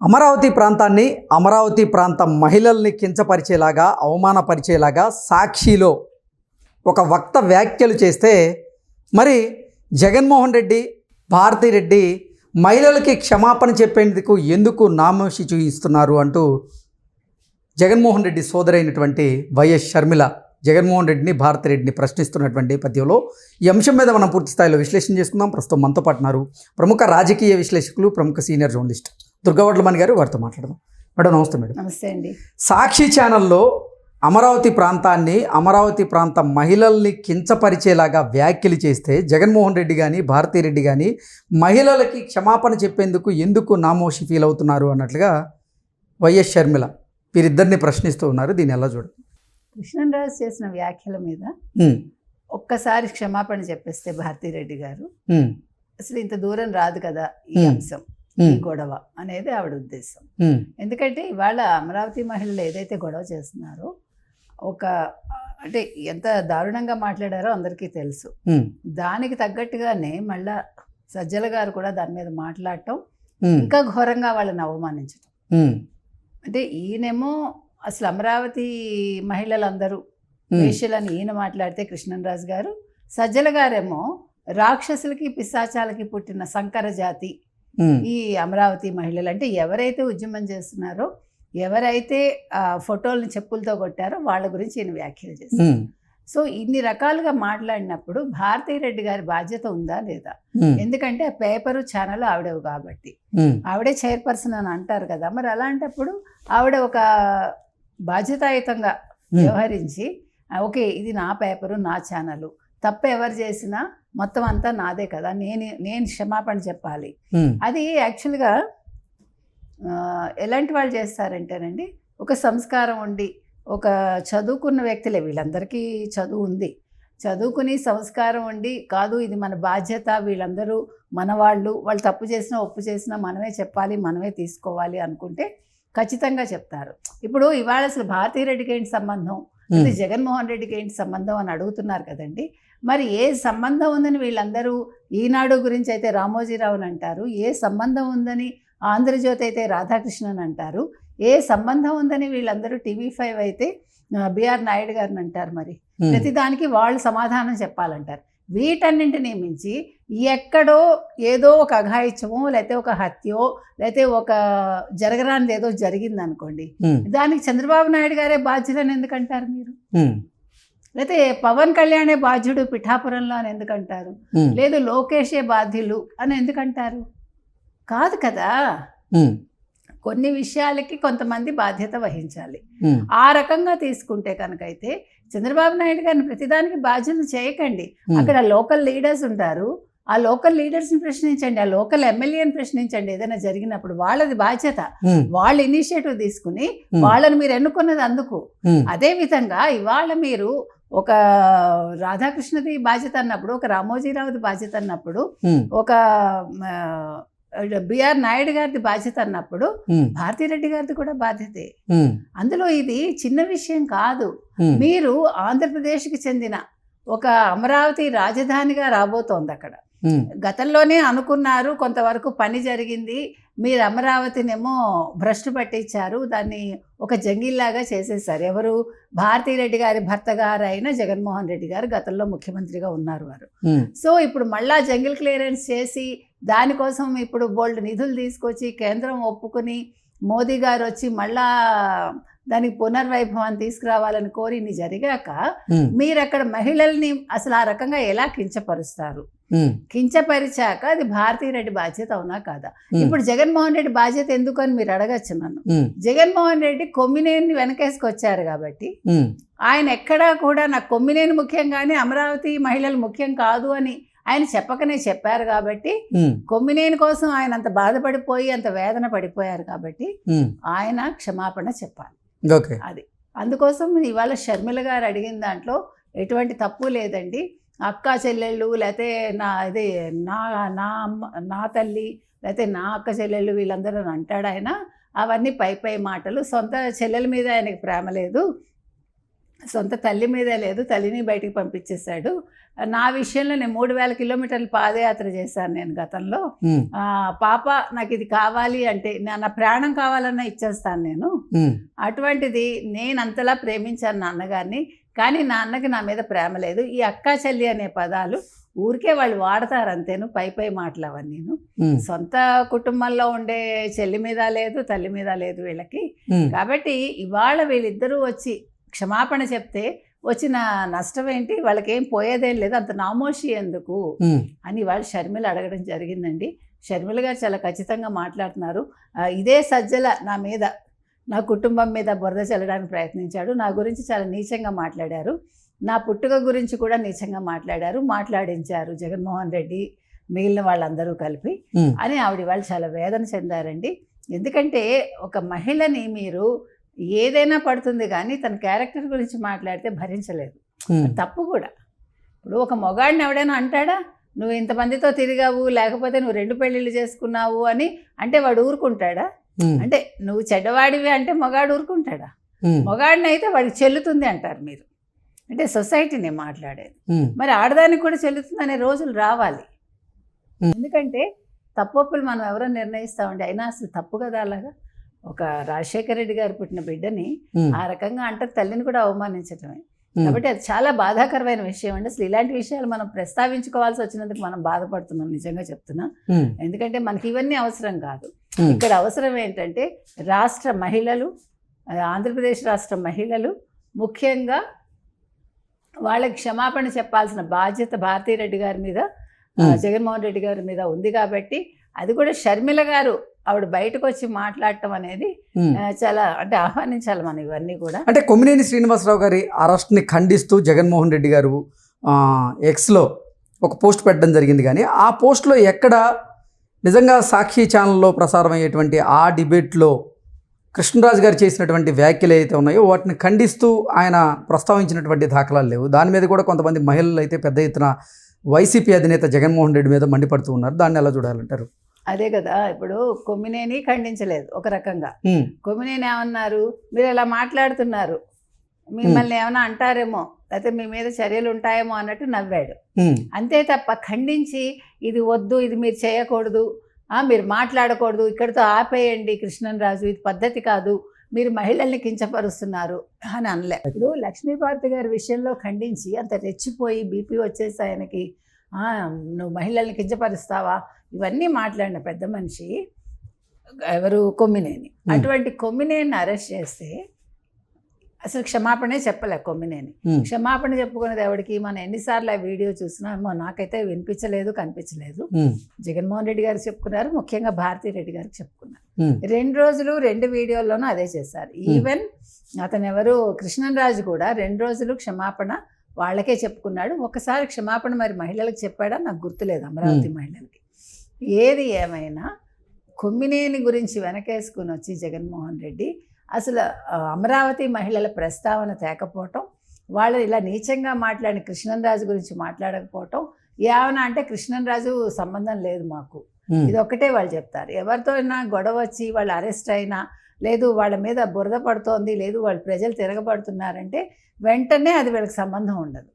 అమరావతి ప్రాంతాన్ని, అమరావతి ప్రాంత మహిళల్ని కించపరిచేలాగా, అవమానపరిచేలాగా సాక్షిలో ఒక వక్త వ్యాఖ్యలు చేస్తే మరి జగన్మోహన్ రెడ్డి, భారతిరెడ్డి మహిళలకి క్షమాపణ చెప్పేందుకు ఎందుకు నామోషి చూయిస్తున్నారు అంటూ జగన్మోహన్ రెడ్డి సోదరైనటువంటి వైఎస్ షర్మిల జగన్మోహన్ రెడ్డిని, భారతిరెడ్డిని ప్రశ్నిస్తున్నటువంటి నేపథ్యంలో ఈ అంశం మీద మనం పూర్తి స్థాయిలో విశ్లేషణ చేసుకుందాం. ప్రస్తుతం మనతో పాటున్నారు ప్రముఖ రాజకీయ విశ్లేషకులు, ప్రముఖ సీనియర్ జర్నలిస్ట్ దుర్గావడ్లమణి గారు. వారితో మాట్లాడదాం. మేడం నమస్తే. మేడం నమస్తే అండి. సాక్షి ఛానల్లో అమరావతి ప్రాంతాన్ని, అమరావతి ప్రాంత మహిళల్ని కించపరిచేలాగా వ్యాఖ్యలు చేస్తే జగన్మోహన్ రెడ్డి కానీ, భారతిరెడ్డి కానీ మహిళలకి క్షమాపణ చెప్పేందుకు ఎందుకు నామోషి ఫీల్ అవుతున్నారు అన్నట్లుగా వైఎస్ షర్మిల వీరిద్దరిని ప్రశ్నిస్తూ ఉన్నారు. దీన్ని ఎలా చూడండి? కృష్ణరాజు చేసిన వ్యాఖ్యల మీద ఒక్కసారి క్షమాపణ చెప్పేస్తే భారతిరెడ్డి గారు అసలు ఇంత దూరం రాదు కదా ఈ అంశం, ఈ గొడవ అనేది ఆవిడ ఉద్దేశం. ఎందుకంటే ఇవాళ అమరావతి మహిళలు ఏదైతే గొడవ చేస్తున్నారో, అంటే ఎంత దారుణంగా మాట్లాడారో అందరికీ తెలుసు. దానికి తగ్గట్టుగానే మళ్ళా సజ్జల గారు కూడా దాని మీద మాట్లాడటం, ఇంకా ఘోరంగా వాళ్ళని అవమానించటం. అంటే ఈయనేమో అసలు అమరావతి మహిళలందరూ వేష్యలని ఈయన మాట్లాడితే కృష్ణరాజు గారు, సజ్జల గారేమో రాక్షసులకి పిశాచాలకి పుట్టిన సంకర జాతి ఈ అమరావతి మహిళలు. అంటే ఎవరైతే ఉద్యమం చేస్తున్నారో, ఎవరైతే ఫోటోలను చెప్పులతో కొట్టారో వాళ్ళ గురించి ఈయన వ్యాఖ్యలు చేస్తారు. సో ఇన్ని రకాలుగా మాట్లాడినప్పుడు భారతిరెడ్డి గారి బాధ్యత ఉందా లేదా? ఎందుకంటే ఆ పేపరు ఛానల్ ఆవిడవు కాబట్టి, ఆవిడే చైర్పర్సన్ అని అంటారు కదా. మరి అలాంటప్పుడు ఆవిడ ఒక బాధ్యతాయుతంగా వ్యవహరించి, ఓకే ఇది నా పేపరు, నా ఛానల్, తప్పు ఎవరు చేసినా మొత్తం అంతా నాదే కదా, నేను క్షమాపణ చెప్పాలి. అది యాక్చువల్గా ఎలాంటి వాళ్ళు చేస్తారంటేనండి, ఒక సంస్కారం ఉండి, ఒక చదువుకున్న వ్యక్తులే, వీళ్ళందరికీ చదువు ఉంది, చదువుకుని సంస్కారం ఉండి, కాదు ఇది మన బాధ్యత, వీళ్ళందరూ మన వాళ్ళు తప్పు చేసినా ఒప్పు చేసినా మనమే చెప్పాలి, మనమే తీసుకోవాలి అనుకుంటే ఖచ్చితంగా చెప్తారు. ఇప్పుడు ఇవాళ అసలు భారతిరెడ్డికి ఏంటి సంబంధం, ఇది జగన్మోహన్ రెడ్డికి ఏంటి సంబంధం అని అడుగుతున్నారు కదండి. మరి ఏ సంబంధం ఉందని వీళ్ళందరూ ఈనాడు గురించి అయితే రామోజీరావుని అంటారు, ఏ సంబంధం ఉందని ఆంధ్రజ్యోతి అయితే రాధాకృష్ణన్ అంటారు, ఏ సంబంధం ఉందని వీళ్ళందరూ టీవీ5 అయితే బిఆర్ నాయుడు గారిని అంటారు. మరి ప్రతిదానికి వాళ్ళు సమాధానం చెప్పాలంటారు. వీటన్నింటినీ మించి ఎక్కడో ఏదో ఒక అఘాయిత్యమో, లేకపోతే ఒక హత్యో, లేకపోతే ఒక జరగరానిది ఏదో జరిగింది అనుకోండి, దానికి చంద్రబాబు నాయుడు గారే బాధ్యులని ఎందుకంటారు మీరు? లేకపోతే పవన్ కళ్యాణే బాధ్యుడు పిఠాపురంలో అని ఎందుకంటారు? లేదు లోకేషే బాధ్యులు అని ఎందుకంటారు? కాదు కదా. కొన్ని విషయాలకి కొంతమంది బాధ్యత వహించాలి. ఆ రకంగా తీసుకుంటే కనుకైతే చంద్రబాబు నాయుడు గారిని ప్రతిదానికి బాధ్యత చేయకండి. అక్కడ లోకల్ లీడర్స్ ఉంటారు, ఆ లోకల్ లీడర్స్ని ప్రశ్నించండి, ఆ లోకల్ ఎమ్మెల్యేని ప్రశ్నించండి. ఏదైనా జరిగినప్పుడు వాళ్ళది బాధ్యత, వాళ్ళు ఇనిషియేటివ్ తీసుకుని వాళ్ళని మీరు ఎన్నుకున్నది అందుకు. అదే విధంగా ఇవాళ మీరు ఒక రాధాకృష్ణది బాధ్యత అన్నప్పుడు, ఒక రామోజీరావుది బాధ్యత అన్నప్పుడు, ఒక బిఆర్ నాయుడు గారిది బాధ్యత అన్నప్పుడు భారతిరెడ్డి గారిది కూడా బాధ్యతే. అందులో ఇది చిన్న విషయం కాదు. మీరు ఆంధ్రప్రదేశ్కి చెందిన ఒక అమరావతి రాజధానిగా రాబోతోంది. అక్కడ గతంలోనే అనుకున్నారు, కొంతవరకు పని జరిగింది, మీరు అమరావతినేమో భ్రష్టు పట్టించారు, దాన్ని ఒక జంగిల్లాగా చేసేసారు. ఎవరు? భారతిరెడ్డి గారి భర్త గారు అయిన జగన్మోహన్ రెడ్డి గారు గతంలో ముఖ్యమంత్రిగా ఉన్నారు వారు. సో ఇప్పుడు మళ్ళా జంగిల్ క్లియరెన్స్ చేసి దానికోసం ఇప్పుడు బోల్డ్ నిధులు తీసుకొచ్చి కేంద్రం ఒప్పుకుని మోదీ గారు వచ్చి మళ్ళా దానికి పునర్వైభవాన్ని తీసుకురావాలని కోరి ఇన్ని జరిగాక మీరు అక్కడ మహిళల్ని అసలు ఆ రకంగా ఎలా కించపరుస్తారు? కించపరిచాక అది భారతిరెడ్డి బాధ్యత అవునా కాదా? ఇప్పుడు జగన్మోహన్ రెడ్డి బాధ్యత ఎందుకు అని మీరు అడగచ్చు నన్ను. జగన్మోహన్ రెడ్డి కొమ్మినేని వెనకేసుకొచ్చారు కాబట్టి ఆయన ఎక్కడా కూడా నాకు కొమ్మినేని ముఖ్యం కానీ అమరావతి మహిళలు ముఖ్యం కాదు అని ఆయన చెప్పకనే చెప్పారు కాబట్టి, కొమ్మినేని కోసం ఆయన అంత బాధపడిపోయి అంత వేదన పడిపోయారు కాబట్టి ఆయన క్షమాపణ చెప్పాలి. అది అందుకోసం ఇవాళ షర్మిల గారు అడిగిన దాంట్లో ఎటువంటి తప్పు లేదండి. అక్క చెల్లెళ్ళు, లేకపోతే నా తల్లి, లేకపోతే నా అక్క చెల్లెళ్ళు వీళ్ళందరూ అంటాడు ఆయన. అవన్నీ పై మాటలు. సొంత చెల్లెల మీద ఆయనకి ప్రేమ లేదు, సొంత తల్లి మీదే లేదు, తల్లిని బయటికి పంపించేశాడు. నా విషయంలో నేను 3000 కిలోమీటర్లు పాదయాత్ర చేశాను నేను గతంలో. పాప నాకు ఇది కావాలి అంటే నా ప్రాణం కావాలన్నా ఇచ్చేస్తాను నేను. అటువంటిది నేను అంతలా ప్రేమించాను నాన్నగారిని, కానీ నాన్నకి నా మీద ప్రేమ లేదు. ఈ అక్కా చెల్లి అనే పదాలు ఊరికే వాళ్ళు వాడతారు అంతేను, పై మాటలు అవన్నీ. సొంత కుటుంబంలో ఉండే చెల్లి మీద లేదు, తల్లి మీద లేదు వీళ్ళకి. కాబట్టి ఇవాళ వీళ్ళిద్దరూ వచ్చి క్షమాపణ చెప్తే వచ్చిన నష్టం ఏంటి, వాళ్ళకి ఏం పోయేదేం లేదు, అంత నామోషి ఎందుకు అని వాళ్ళు షర్మిల అడగడం జరిగిందండి. షర్మిల గారు చాలా ఖచ్చితంగా మాట్లాడుతున్నారు. ఇదే సజ్జల నా మీద, నా కుటుంబం మీద బురద చల్లడానికి ప్రయత్నించాడు, నా గురించి చాలా నీచంగా మాట్లాడారు, నా పుట్టుక గురించి కూడా నీచంగా మాట్లాడించారు జగన్మోహన్ రెడ్డి మిగిలిన వాళ్ళందరూ కలిపి అని ఆవిడ వాళ్ళు చాలా వేదన చెందారండి. ఎందుకంటే ఒక మహిళని మీరు ఏదైనా పడుతుంది కానీ తన క్యారెక్టర్ గురించి మాట్లాడితే భరించలేదు, తప్పు కూడా. ఇప్పుడు ఒక మొగాడిని ఎవడైనా అంటాడా, నువ్వు ఇంతమందితో తిరిగావు లేకపోతే నువ్వు 2 పెళ్ళిళ్ళు చేసుకున్నావు అని అంటే వాడు ఊరుకుంటాడా? అంటే నువ్వు చెడ్డవాడివి అంటే మొగాడు ఊరుకుంటాడా? మొగాడిని అయితే వాడికి చెల్లుతుంది అంటారు మీరు. అంటే సొసైటీని మాట్లాడేది. మరి ఆడదానికి కూడా చెల్లుతుంది అనే రోజులు రావాలి. ఎందుకంటే తప్పొప్పులు మనం ఎవరో నిర్ణయిస్తామండి, అయినా అసలు తప్పు కదా అలాగా. ఒక రాజశేఖర రెడ్డి గారు పుట్టిన బిడ్డని ఆ రకంగా అంటే తల్లిని కూడా అవమానించటమే. కాబట్టి అది చాలా బాధాకరమైన విషయం అండి. అసలు ఇలాంటి విషయాలు మనం ప్రస్తావించుకోవాల్సి వచ్చినందుకు మనం బాధపడుతున్నాం, నిజంగా చెప్తున్నా. ఎందుకంటే మనకి ఇవన్నీ అవసరం కాదు. ఇక్కడ అవసరం ఏంటంటే రాష్ట్ర మహిళలు, ఆంధ్రప్రదేశ్ రాష్ట్ర మహిళలు ముఖ్యంగా వాళ్ళకి క్షమాపణ చెప్పాల్సిన బాధ్యత భారతీరెడ్డి గారి మీద, జగన్మోహన్ రెడ్డి గారి మీద ఉంది. కాబట్టి అది కూడా షర్మిల గారు ఆవిడ బయటకు వచ్చి మాట్లాడటం అనేది చాలా అంటే ఆహ్వానించాలి మనం ఇవన్నీ కూడా. అంటే కొమ్మినేని శ్రీనివాసరావు గారి అరెస్ట్ని ఖండిస్తూ జగన్మోహన్ రెడ్డి గారు ఎక్స్లో ఒక పోస్ట్ పెట్టడం జరిగింది, కానీ ఆ పోస్ట్లో ఎక్కడ నిజంగా సాక్షి ఛానల్లో ప్రసారం అయ్యేటువంటి ఆ డిబేట్లో కృష్ణరాజు గారు చేసినటువంటి వ్యాఖ్యలు అయితే ఉన్నాయో వాటిని ఖండిస్తూ ఆయన ప్రస్తావించినటువంటి దాఖలాలు లేవు. దాని మీద కూడా కొంతమంది మహిళలు అయితే పెద్ద ఎత్తున వైసీపీ అధినేత జగన్మోహన్ రెడ్డి మీద మండిపడుతూ ఉన్నారు. దాన్ని ఎలా చూడాలంటారు? అదే కదా, ఇప్పుడు కొమ్మినేని ఖండించలేదు ఒక రకంగా. కొమ్మినేని ఏమన్నారు, మీరు ఎలా మాట్లాడుతున్నారు, మిమ్మల్ని ఏమైనా అంటారేమో లేకపోతే మీ మీద చర్యలు ఉంటాయేమో అన్నట్టు నవ్వాడు. అంతే తప్ప ఖండించి ఇది వద్దు, ఇది మీరు చేయకూడదు, మీరు మాట్లాడకూడదు, ఇక్కడితో ఆపేయండి కృష్ణరాజు, ఇది పద్ధతి కాదు, మీరు మహిళల్ని కించపరుస్తున్నారు అని అనలే. ఇప్పుడు లక్ష్మీపార్వతి గారి విషయంలో ఖండించి అంత రెచ్చిపోయి బీపీ వచ్చేసి ఆయనకి నువ్వు మహిళల్ని కించపరుస్తావా ఇవన్నీ మాట్లాడిన పెద్ద మనిషి ఎవరు, కొమ్మినేని. అటువంటి కొమ్మినేని అరెస్ట్ చేస్తే అసలు క్షమాపణే చెప్పలే కొమ్మినేని. క్షమాపణ చెప్పుకునేది ఎవరికి, మనం ఎన్నిసార్లు ఆ వీడియో చూసినా నాకైతే వినిపించలేదు, కనిపించలేదు. జగన్మోహన్ రెడ్డి గారికి చెప్పుకున్నారు, ముఖ్యంగా భారతీ రెడ్డి గారికి చెప్పుకున్నారు. 2 రోజులు 2 వీడియోల్లోనూ అదే చేశారు. ఈవెన్ అతను ఎవరు కృష్ణరాజు కూడా 2 రోజులు క్షమాపణ వాళ్ళకే చెప్పుకున్నాడు. ఒకసారి క్షమాపణ మరి మహిళలకు చెప్పాడా నాకు గుర్తులేదు, అమరావతి మహిళలకి. ఏది ఏమైనా కొమ్మినేని గురించి వెనకేసుకుని వచ్చి జగన్మోహన్ రెడ్డి అసలు అమరావతి మహిళల ప్రస్తావన తేకపోవటం, వాళ్ళు ఇలా నీచంగా మాట్లాడిన కృష్ణరాజు గురించి మాట్లాడకపోవటం, ఏమన్నా అంటే కృష్ణరాజు సంబంధం లేదు మాకు, ఇది ఒక్కటే వాళ్ళు చెప్తారు. ఎవరితో అయినా గొడవ వచ్చి వాళ్ళు అరెస్ట్ అయినా, లేదు వాళ్ళ మీద బురద పడుతోంది, లేదు వాళ్ళు ప్రజలు తిరగబడుతున్నారంటే వెంటనే అది వీళ్ళకి సంబంధం ఉండదు.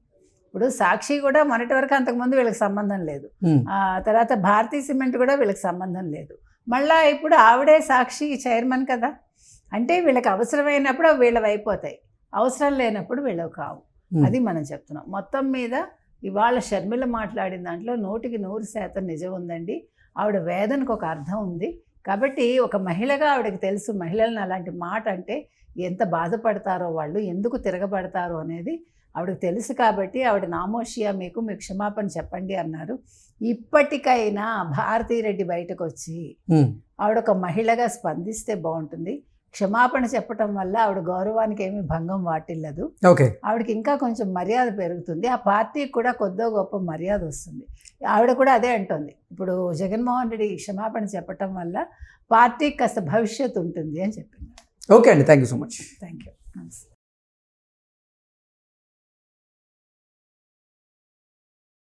ఇప్పుడు సాక్షి కూడా మొన్నటి వరకు అంతకుముందు వీళ్ళకి సంబంధం లేదు, తర్వాత భారతీ సిమెంట్ కూడా వీళ్ళకి సంబంధం లేదు, మళ్ళీ ఇప్పుడు ఆవిడే సాక్షి చైర్మన్ కదా. అంటే వీళ్ళకి అవసరమైనప్పుడు వీళ్ళవి అయిపోతాయి, అవసరం లేనప్పుడు వీళ్ళవి కావు. అది మనం చెప్తున్నాం. మొత్తం మీద ఇవాళ షర్మిల మాట్లాడిన దాంట్లో 100% నిజం ఉందండి. ఆవిడ వేదనకు ఒక అర్థం ఉంది. కాబట్టి ఒక మహిళగా ఆవిడకి తెలుసు మహిళలను అలాంటి మాట అంటే ఎంత బాధపడతారో, వాళ్ళు ఎందుకు తిరగబడతారో అనేది ఆవిడకి తెలుసు. కాబట్టి ఆవిడ నామోషియా మీరు క్షమాపణ చెప్పండి అన్నారు. ఇప్పటికైనా భారతీరెడ్డి బయటకు వచ్చి ఆవిడ ఒక మహిళగా స్పందిస్తే బాగుంటుంది. క్షమాపణ చెప్పటం వల్ల ఆవిడ గౌరవానికి ఏమీ భంగం వాటిల్లదు. ఆవిడకి ఇంకా కొంచెం మర్యాద పెరుగుతుంది, ఆ పార్టీకి కూడా కొద్దో గొప్ప మర్యాద వస్తుంది. ఆవిడ కూడా అదే అంటుంది, ఇప్పుడు జగన్మోహన్ రెడ్డి క్షమాపణ చెప్పటం వల్ల పార్టీకి కాస్త భవిష్యత్తు ఉంటుంది అని చెప్పింది. ఓకే అండి, thank you so much. Thank you, నమస్తే.